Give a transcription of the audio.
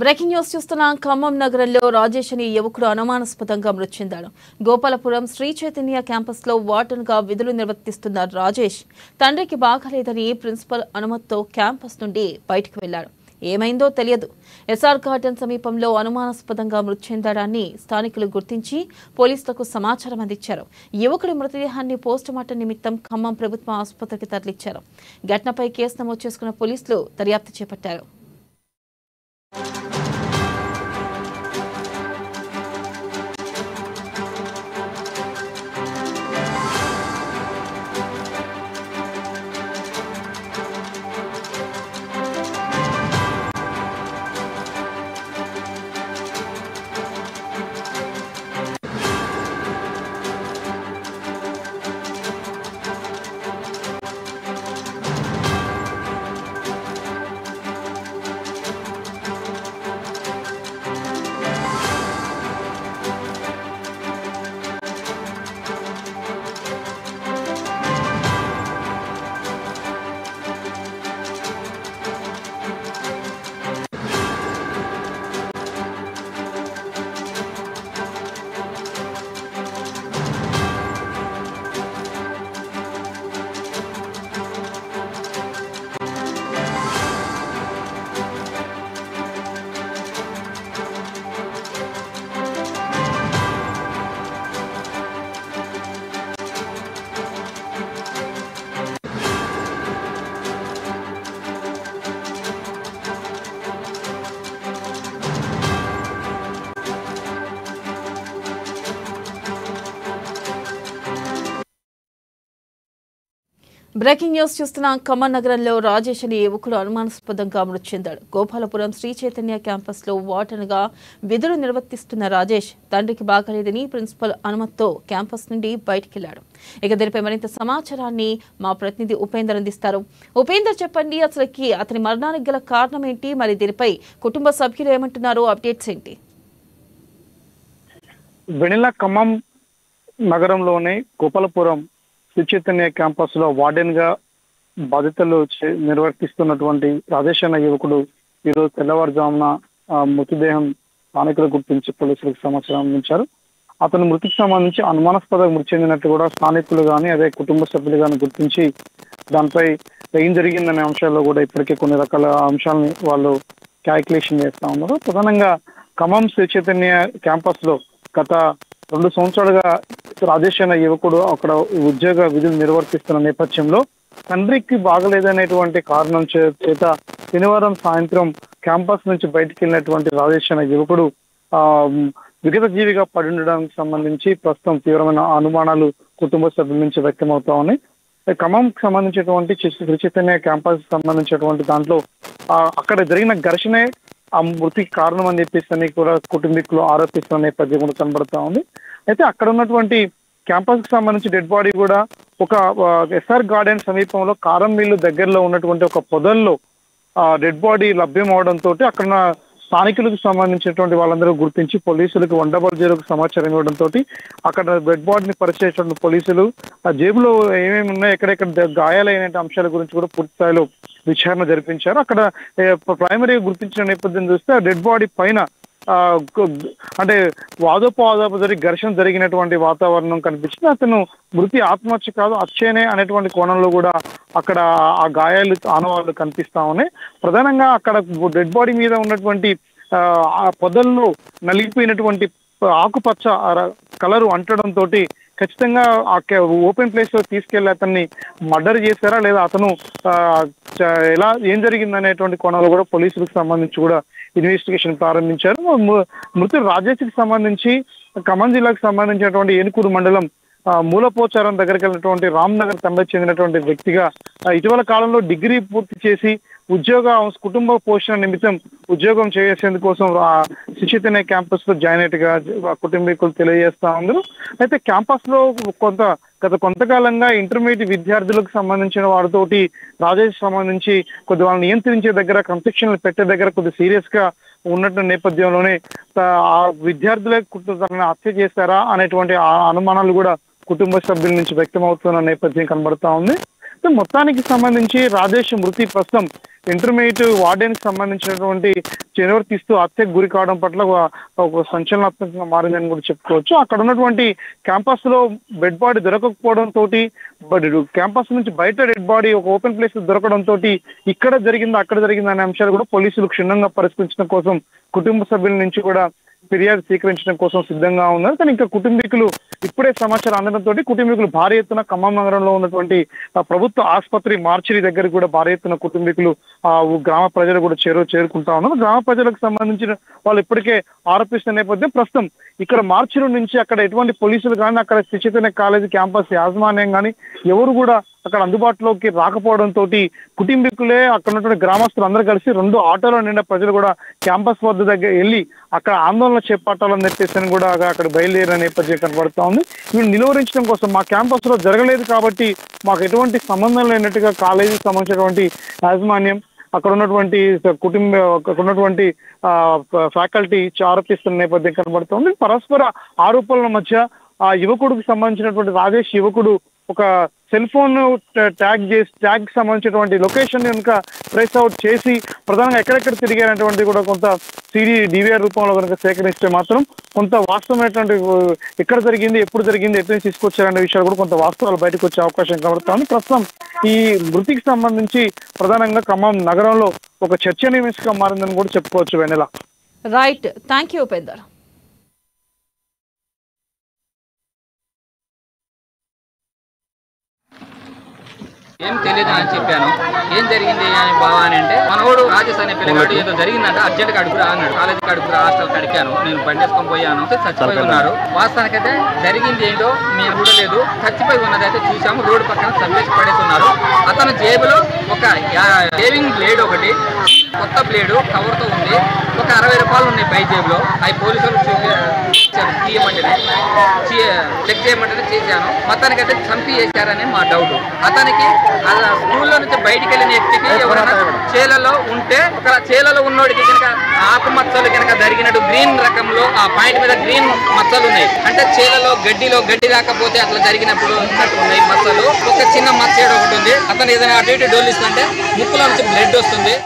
Breaking news చూస్తున్నాం. ఖమ్మం నగరంలో రాజేష్ అనే యువకుడు అనుమానాస్పదంగా మృతి చెందాడు. గోపాలపురం శ్రీ చైతన్య క్యాంపస్ లో వార్డెన్ గా విధులు నిర్వర్తిస్తున్న రాజేష్ తండ్రికి బాగాలేదని ప్రిన్సిపల్ అనుమతితో క్యాంపస్ నుండి బయటకు వెళ్లాడు. ఏమైందో తెలియదు. ఎస్ఆర్ గార్డెన్ సమీపంలో అనుమానాస్పదంగా మృతి చెందాడని స్థానికులు గుర్తించి పోలీసులకు సమాచారం అందించారు. యువకుడి మృతదేహాన్ని పోస్టుమార్టం నిమిత్తం ఖమ్మం ప్రభుత్వ ఆసుపత్రికి తరలించారు. ఘటనపై కేసు నమోదు చేసుకున్న పోలీసులు దర్యాప్తు చేపట్టారు. బ్రేకింగ్ న్యూస్ చూస్తున్నాం. ఖమ్మం నగరంలో రాజేష్ అనే యువకుడు అనుమానాస్పదంగా మృతి చెందాడు. గోపాలపురం శ్రీ చైతన్య క్యాంపస్ లో వార్డెన్ గా విధులు నిర్వర్తిస్తున్న రాజేష్ తండ్రికి బాగాలేదని ప్రిన్సిపల్ అనుమతితో క్యాంపస్ నుండి బయటకెళ్లాడు. ఇక దీనిపై మరింత సమాచారాన్ని మా ప్రతినిధి ఉపేందర్ అందిస్తారు. ఉపేందర్, చెప్పండి, అసలుకి అతని మరణానికి గల కారణం ఏంటి? మరి దీనిపై కుటుంబ సభ్యులు ఏమంటున్నారు? అప్డేట్స్ ఏంటి? వెనిలా ఖమ్మం నగరంలోని గోపాలపురం శ్రీ చైతన్య క్యాంపస్ లో వార్డెన్ గా బాధ్యతలు నిర్వర్తిస్తున్నటువంటి రాజేష్ అన్న యువకుడు ఈరోజు తెల్లవారుజామున మృతదేహం స్థానికులు గుర్తించి పోలీసులకు సమాచారం అందించారు. అతని మృతికి సంబంధించి అనుమానాస్పద మృతి చెందినట్టు కూడా స్థానికులు కానీ అదే కుటుంబ సభ్యులు కానీ గుర్తించి దానిపై ఏం జరిగిందనే అంశాల్లో కూడా ఇప్పటికే కొన్ని రకాల అంశాలని వాళ్ళు క్యాల్కులేషన్ చేస్తా ఉన్నారు. ప్రధానంగా ఖమ్మం శ్రీ చైతన్య క్యాంపస్ లో గత 2 సంవత్సరాలుగా రాజేష్ అనే యువకుడు అక్కడ ఉద్యోగ విధులు నిర్వర్తిస్తున్న నేపథ్యంలో తండ్రికి బాగలేదనేటువంటి కారణం చేత శనివారం సాయంత్రం క్యాంపస్ నుంచి బయటికి వెళ్ళినటువంటి రాజేష్ అనే యువకుడు విగత జీవిగా పడి ఉండడానికి సంబంధించి ప్రస్తుతం తీవ్రమైన అనుమానాలు కుటుంబ సభ్యుల నుంచి వ్యక్తమవుతా ఉన్నాయి. ఖమ్మంకి సంబంధించినటువంటి శ్రీ చైతన్య క్యాంపస్ సంబంధించినటువంటి దాంట్లో అక్కడ జరిగిన ఘర్షణే ఆ మృతికి కారణం అని చెప్పేసి కూడా కుటుంబీకులు ఆరోపిస్తున్న నేపథ్యం కూడా కనబడతా ఉంది. అయితే అక్కడ ఉన్నటువంటి క్యాంపస్ కి సంబంధించి డెడ్ బాడీ కూడా ఒక ఎస్ఆర్ గార్డెన్ సమీపంలో కారం మిల్లు దగ్గరలో ఉన్నటువంటి ఒక పొదల్లో డెడ్ బాడీ లభ్యం అవడంతో అక్కడ స్థానికులకు సంబంధించినటువంటి వాళ్ళందరూ గుర్తించి పోలీసులకు 100 సమాచారం ఇవ్వడంతో అక్కడ డెడ్ బాడీని పరిచయించిన పోలీసులు ఆ జేబులో ఏమేమి ఉన్నాయో ఎక్కడెక్కడ గాయాలైన అంశాల గురించి కూడా పూర్తి స్థాయిలో విచారణ జరిపించారు. అక్కడ ప్రైమరీగా గుర్తించిన నేపథ్యం చూస్తే ఆ డెడ్ బాడీ పైన అంటే వాదోపవాదోప ఘర్షణ జరిగినటువంటి వాతావరణం కనిపించింది. అతను మృతి ఆత్మహత్య కాదు, హత్యనే అనేటువంటి కోణంలో కూడా అక్కడ ఆ గాయాలు ఆనవాళ్లు కనిపిస్తా ఉన్నాయి. ప్రధానంగా అక్కడ డెడ్ బాడీ మీద ఉన్నటువంటి ఆ పొదల్లో నలిగిపోయినటువంటి ఆకుపచ్చ కలరు అంటడంతో ఖచ్చితంగా ఆ ఓపెన్ ప్లేస్ లో తీసుకెళ్లి అతన్ని మర్డర్ చేశారా లేదా అతను ఎలా ఏం జరిగిందనేటువంటి కోణంలో కూడా పోలీసులకు సంబంధించి కూడా ఇన్వెస్టిగేషన్ ప్రారంభించారు. మృతుడు రాజేష్ కి సంబంధించి ఖమ్మం జిల్లాకు సంబంధించినటువంటి ఏనుకూరు మండలం మూలపోచారం దగ్గరికి వెళ్ళినటువంటి రామ్నగర్ తండ్రికి చెందినటువంటి వ్యక్తిగా ఇటీవల కాలంలో డిగ్రీ పూర్తి చేసి కుటుంబ పోషణ నిమిత్తం ఉద్యోగం చేసేందుకోసం శ్రీ చైతన్య క్యాంపస్ లో జాయిన్ అయినట్టుగా కుటుంబీకులు తెలియజేస్తా ఉన్నారు. అయితే క్యాంపస్ లో గత కొంతకాలంగా ఇంటర్మీడియట్ విద్యార్థులకు సంబంధించిన వారితోటి రాజేష్ సంబంధించి కొద్ది వాళ్ళని నియంత్రించే దగ్గర క్రమశిక్షణలు పెట్టే దగ్గర కొద్ది సీరియస్ గా ఉన్నట్టు నేపథ్యంలోనే ఆ విద్యార్థులే హత్య చేశారా అనేటువంటి అనుమానాలు కూడా కుటుంబ సభ్యుల నుంచి వ్యక్తం అవుతున్న నేపథ్యం కనబడతా ఉంది. మొత్తానికి సంబంధించి రాజేష్ మృతి ప్రస్తుతం ఇంటర్మీడియట్ వార్డెన్ కి సంబంధించినటువంటి నిర్వర్తిస్తూ హత్యకు గురి కావడం పట్ల ఒక సంచలనాత్మకంగా మారిందని కూడా చెప్పుకోవచ్చు. అక్కడ ఉన్నటువంటి క్యాంపస్ లో బెడ్ బాడీ దొరకకపోవడం తోటి క్యాంపస్ నుంచి బయట డెడ్ బాడీ ఒక ఓపెన్ ప్లేస్ దొరకడం తోటి ఇక్కడ జరిగిందా అక్కడ జరిగిందా అనే అంశాలు కూడా పోలీసులు క్షుణ్ణంగా పరిష్కరించడం కోసం కుటుంబ సభ్యుల నుంచి కూడా ఫిర్యాదు స్వీకరించడం కోసం సిద్ధంగా ఉన్నారు. కానీ ఇంకా కుటుంబీకులు ఇప్పుడే సమాచారం అందడంతో కుటుంబీకులు భారీ ఎత్తున ఖమ్మం నగరంలో ఉన్నటువంటి ప్రభుత్వ ఆసుపత్రి మార్చిరి దగ్గర కూడా భారీ ఎత్తున కుటుంబీకులు గ్రామ ప్రజలు కూడా చేరుకుంటా ఉన్నారు. గ్రామ ప్రజలకు సంబంధించిన వాళ్ళు ఇప్పటికే ఆరోపిస్తున్న నేపథ్యం ప్రస్తుతం ఇక్కడ మార్చిరి నుంచి అక్కడ ఎటువంటి పోలీసులు కానీ అక్కడ శ్రీ చైతన్య కాలేజీ క్యాంపస్ యాజమాన్యం కానీ ఎవరు కూడా అక్కడ అందుబాటులోకి రాకపోవడంతో కుటుంబీకులే అక్కడ ఉన్నటువంటి గ్రామస్తులు అందరూ కలిసి 2 ఆటోల నిండా ప్రజలు కూడా క్యాంపస్ వద్ద దగ్గర వెళ్ళి అక్కడ ఆందోళన చేపట్టాలని చెప్పేసి కూడా అక్కడ బయలుదేరిన నేపథ్యం కనబడుతూ ఉంది. వీళ్ళు నిలువరించడం కోసం మా క్యాంపస్ లో జరగలేదు కాబట్టి మాకు ఎటువంటి సంబంధం లేనట్టుగా కాలేజీకి సంబంధించినటువంటి యాజమాన్యం అక్కడ ఉన్నటువంటి అక్కడ ఉన్నటువంటి ఫ్యాకల్టీ ఆరోపిస్తున్న నేపథ్యం కనబడుతుంది. పరస్పర ఆరోపణల మధ్య ఆ యువకుడికి సంబంధించినటువంటి రాజేష్ యువకుడు ఒక సెల్ ఫోన్ ట్యాగ్ సంబంధించినటువంటి లొకేషన్ కనుక ట్రేస్ అవుట్ చేసి ప్రధానంగా ఎక్కడెక్కడ తిరిగారనేటువంటి కూడా కొంత డివిఆర్ రూపంలో కనుక సేకరిస్తే మాత్రం కొంత వాస్తవమైనటువంటి ఎక్కడ జరిగింది ఎప్పుడు జరిగింది ఎట్లా తీసుకొచ్చారనే విషయాలు కూడా కొంత వాస్తవాలు బయటకు వచ్చే అవకాశం కనబడుతుంది. ప్రస్తుతం ఈ మృతికి సంబంధించి ప్రధానంగా ఖమ్మం నగరంలో ఒక చర్చనీయాంశంగా మారిందని కూడా చెప్పుకోవచ్చు. వెన్నెల రైట్, థ్యాంక్ యూ ఉపేందర్. ఏం తెలియదు అని చెప్పాను. ఏం జరిగింది అని బావా అని అంటే మనోడు రాజేష్ అనే పిల్లగాడు ఏదో జరిగిందంట అర్జెంట్ అడుగురా అన్నాడు. కాలేజీ అడుగురా హాస్టల్ అడిగాను. నేను బండి వేసుకొని పోయాను. చచ్చిపోయి ఉన్నారు. వాస్తవానికైతే జరిగింది ఏంటో మేము చూడలేదు. చచ్చిపోయి ఉన్నది అయితే చూసాము. రోడ్డు పక్కన చంపేసి పడేసి ఉన్నారు. అతను జేబులో ఒక షేవింగ్ బ్లేడ్ ఒకటి కొత్త బ్లేడు కవర్తో ఉంది. ఒక 60 రూపాయలు ఉన్నాయి పై జేబులో. అవి పోలీసులు తీయమంటేనే చెక్ చేయమంటేనే చేశాను. మొత్తానికైతే చంపి చేశారని మా డౌట్. అతనికి స్కూల్లో నుంచి బయటికి వెళ్ళిన వ్యక్తికి ఎవరైనా చేలలో ఉంటే ఒక చేలలో ఉన్నోడికి కనుక ఆకు మచ్చలు కనుక జరిగినట్టు గ్రీన్ రకంలో ఆ పాయింట్ మీద గ్రీన్ మచ్చలు ఉన్నాయి. అంటే చేలలో గడ్డి రాకపోతే అట్లా జరిగినప్పుడు ఉన్నాయి మచ్చలు. ఒక చిన్న మచ్చ ఒకటి ఉంది. అతను ఏదైనా అటు ఇటు డోలు ఇస్తుంటే ముక్కులో నుంచి బ్లడ్ వస్తుంది.